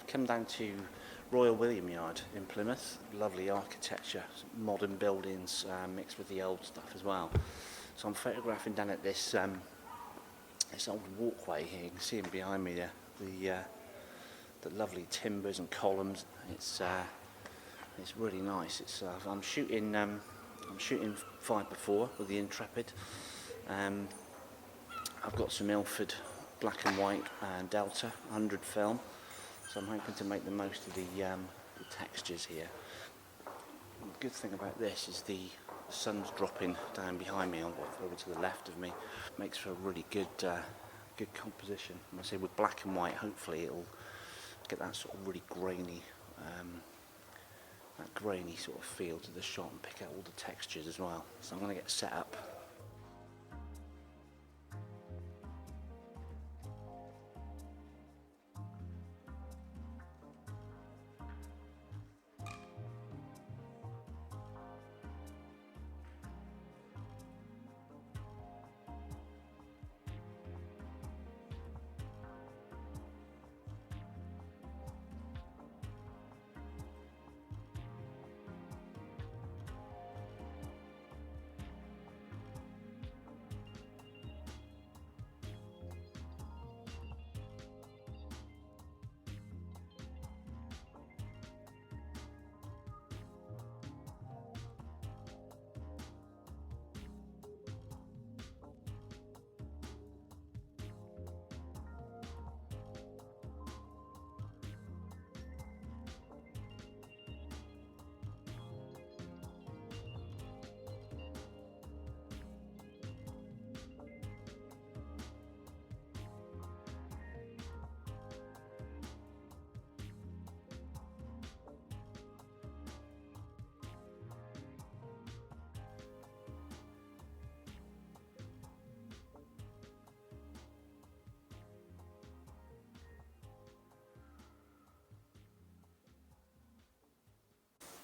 I've come down to Royal William Yard in Plymouth. Lovely architecture, modern buildings mixed with the old stuff as well. So I'm photographing down at this this old walkway here. You can see them behind me there. The lovely timbers and columns. It's really nice. I'm shooting 5x4 with the Intrepid. I've got some Ilford black and white and Delta 100 film, so I'm hoping to make the most of the textures here. The good thing about this is the sun's dropping down behind me, over to the left of me. It makes for a really good composition. And I say with black and white, hopefully it'll get that sort of really grainy sort of feel to the shot and pick out all the textures as well. So I'm going to get set up.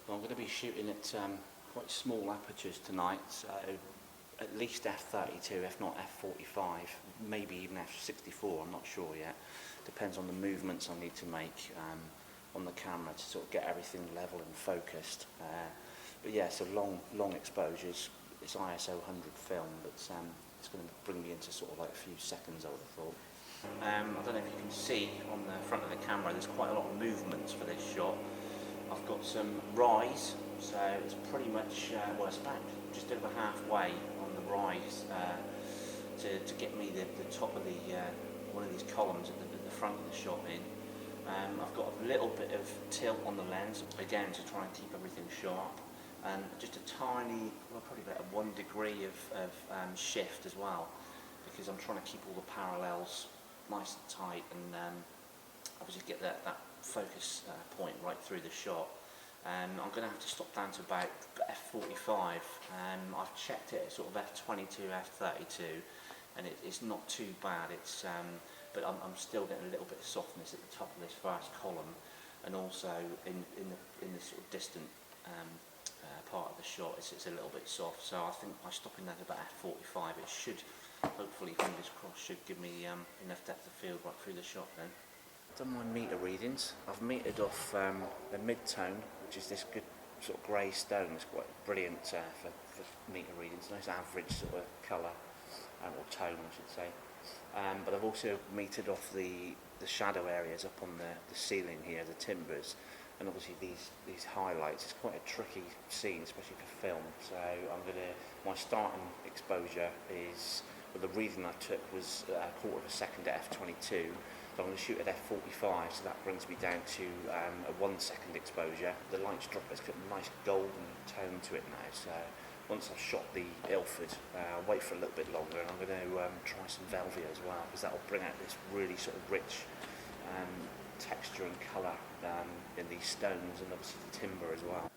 Well, I'm going to be shooting at quite small apertures tonight, so at least f32, if not f45, maybe even f64, I'm not sure yet. Depends on the movements I need to make on the camera to sort of get everything level and focused. But yeah, so long exposures. It's ISO 100 film, but it's going to bring me into sort of like a few seconds, I would have thought. I don't know if you can see on the front of the camera, there's quite a lot of movements for this shot. I've got some rise, so it's pretty much, well, it's about just over halfway on the rise to get me the top of one of these columns at the front of the shot in. I've got a little bit of tilt on the lens, again to try and keep everything sharp, and just a tiny, well, probably about 1 degree of shift as well, because I'm trying to keep all the parallels nice and tight and obviously get that focus point right through the shot. And I'm going to have to stop down to about f45. I've checked it at sort of f22, f32, and it's not too bad. But I'm still getting a little bit of softness at the top of this first column, and also in this sort of distant part of the shot, it's a little bit soft. So I think by stopping that at about f45, it should, hopefully, fingers crossed, should give me enough depth of field right through the shot then. Done my meter readings. I've metered off the mid-tone, which is this good sort of grey stone. It's quite brilliant for meter readings. Nice average sort of colour, or tone I should say. But I've also metered off the shadow areas up on the ceiling here, the timbers, and obviously these highlights. It's quite a tricky scene, especially for film. So my starting exposure is, well, the reading I took was a quarter of a second at f22. So I'm going to shoot at f45, so that brings me down to a 1 second exposure. The light's dropped, it's got a nice golden tone to it now. So once I've shot the Ilford, I'll wait for a little bit longer, and I'm going to try some Velvia as well, because that will bring out this really sort of rich texture and colour in these stones, and obviously the timber as well.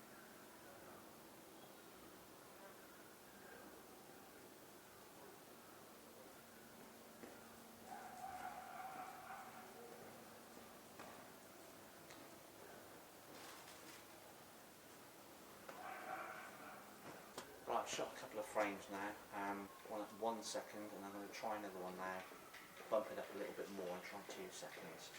I've shot a couple of frames now, one at 1 second, and I'm going to try another one now, bump it up a little bit more and try 2 seconds.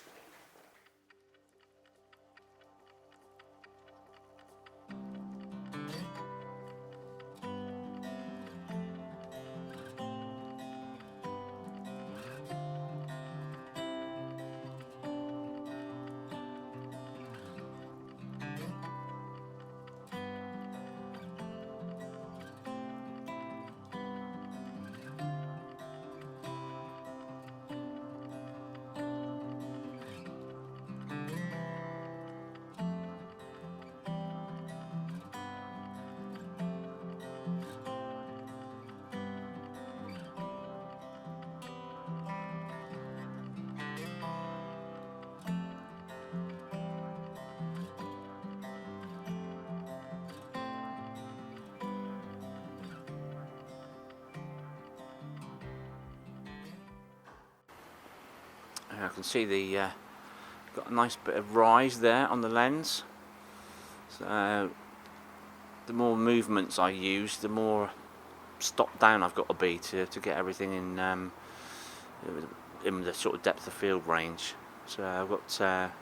I can see the got a nice bit of rise there on the lens. So the more movements I use, the more stopped down I've got to be to get everything in the sort of depth of field range. So I've got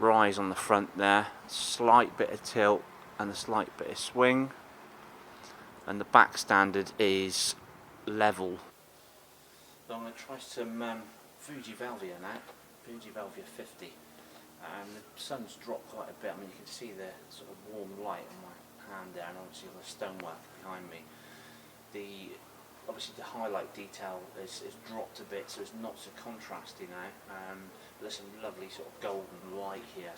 rise on the front there, slight bit of tilt and a slight bit of swing, and the back standard is level. So I'm going to try some Fuji Velvia now, Fuji Velvia 50. The sun's dropped quite a bit. I mean, you can see the sort of warm light on my hand there, and obviously all the stonework behind me. Obviously the highlight detail is dropped a bit, so it's not so contrasty now. But there's some lovely sort of golden light here.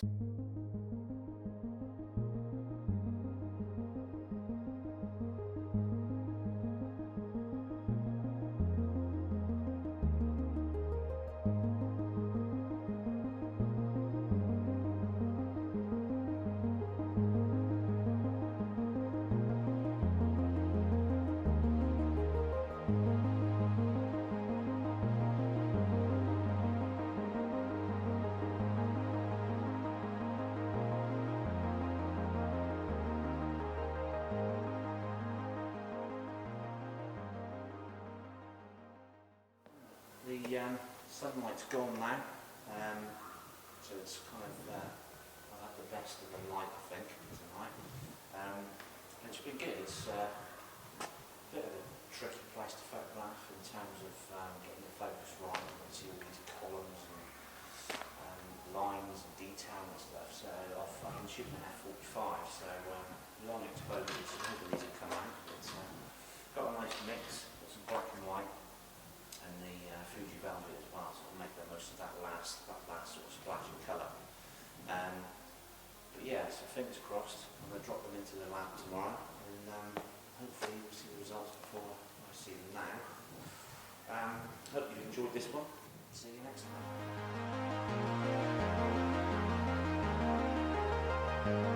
The sunlight's gone now, so it's kind of I've had the best of the light, I think, tonight. It's been good. It's a bit of a tricky place to photograph in terms of getting the focus right. You can see all these columns and lines and detail and stuff. So I've been shooting an f45, so long exposures, hoping these will come out. It's got a nice mix, got some black and white, and the Fuji Velvia as well, so I'll make the most of that last sort of splash of colour. But yeah, so fingers crossed, I'm going to drop them into the lab tomorrow, and hopefully we'll see the results before I see them now. Hope you've enjoyed this one. See you next time.